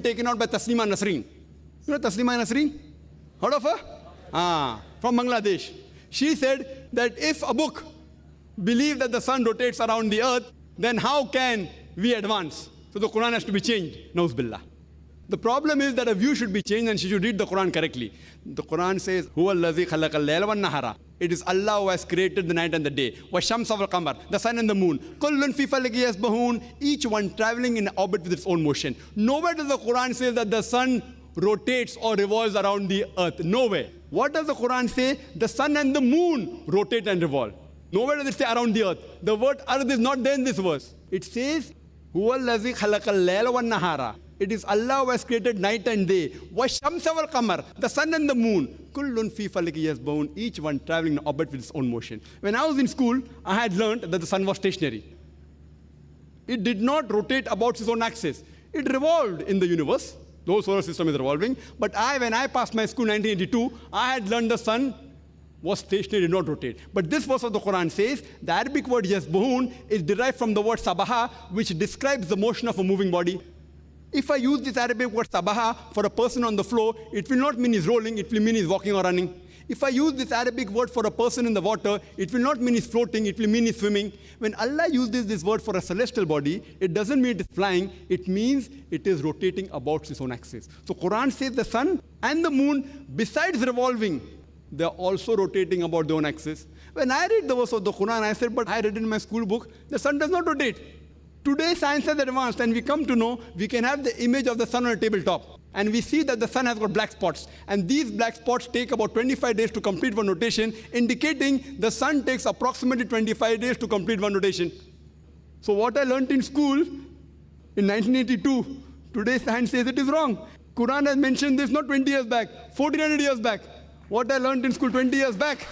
taken out by Taslima Nasreen. You know Taslima Nasreen? Heard of her? From Bangladesh. She said that if a book believes that the sun rotates around the earth, then how can we advance? So the Quran has to be changed. Nauz billah. The problem is that a view should be changed and she should read the Quran correctly. The Quran says, هُوَ الَّذِي خَلَقَ اللَّيْلَ وَالنَّهَارَ. It is Allah who has created the night and the day. وَالشَّمْسَ وَالْقَمَرَ. The sun and the moon. كُلٌّ فِي فَلَكٍ يَسْبَحُونَ. Each one traveling in orbit with its own motion. Nowhere does the Quran say that the sun rotates or revolves around the earth. Nowhere. What does the Quran say? The sun and the moon rotate and revolve. Nowhere does it say around the earth. The word earth is not there in this verse. It says, هُوَ الَّذِي خَلَقَ اللَّيْلَ وَالنَّهَارَ. It is Allah who has created night and day. وَالشَّمْسَ وَالْقَمَرَ. The sun and the moon. كُلٌّ فِي فَلَكٍ يَسْبَحُونَ. Each one traveling in orbit with its own motion. When I was in school, I had learned that the sun was stationary. It did not rotate about its own axis. It revolved in the universe. The whole solar system is revolving. But when I passed my school in 1982, I had learned the sun was stationary, did not rotate. But this verse of the Quran says, the Arabic word yasbahun is derived from the word sabaha, which describes the motion of a moving body. If I use this Arabic word sabaha for a person on the floor, it will not mean he's rolling, it will mean he's walking or running. If I use this Arabic word for a person in the water, it will not mean he's floating, it will mean he's swimming. When Allah uses this word for a celestial body, it doesn't mean it is flying, it means it is rotating about its own axis. So Quran says the sun and the moon, besides revolving, they are also rotating about their own axis. When I read the verse of the Quran, I said, but I read in my school book, the sun does not rotate. Today science has advanced and we come to know we can have the image of the sun on a tabletop. And we see that the sun has got black spots. And these black spots take about 25 days to complete one rotation, indicating the sun takes approximately 25 days to complete one rotation. So what I learned in school in 1982, today science says it is wrong. Quran has mentioned this not 20 years back, 1400 years back. What I learned in school 20 years back.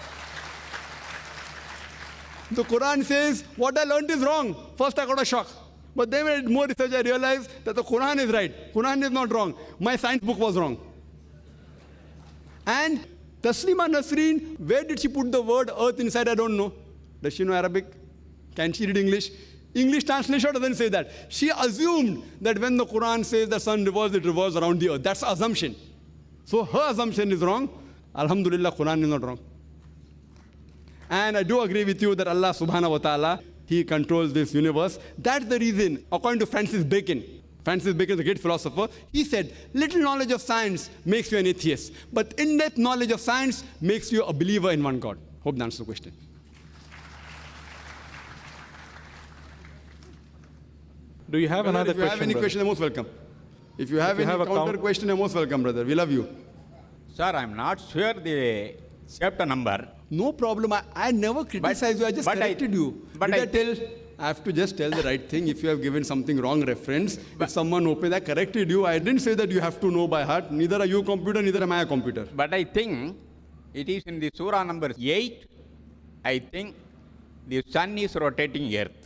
The Quran says, what I learned is wrong. First I got a shock. But then when I did more research, I realized that the Quran is right. Quran is not wrong. My science book was wrong. And Taslima Nasreen, where did she put the word earth inside? I don't know. Does she know Arabic? Can she read English? English translation doesn't say that. She assumed that when the Quran says the sun revolves, it revolves around the earth. That's the assumption. So her assumption is wrong. Alhamdulillah, Quran is not wrong. And I do agree with you that Allah subhanahu wa ta'ala, He controls this universe. That's the reason, according to Francis Bacon, the great philosopher, he said, little knowledge of science makes you an atheist, but in-depth knowledge of science makes you a believer in one God. Hope that answers the question. Do you have another question? If you have any question, you're most welcome. If you have any counter question, you're most welcome, brother. We love you. Sir, I'm not sure the chapter number. No problem. I never criticized you. I just corrected you. But I have to just tell the right thing. If you have given something wrong reference, if someone opened, I corrected you. I didn't say that you have to know by heart. Neither are you a computer, neither am I a computer. But I think it is in the surah number 8. I think the sun is rotating earth.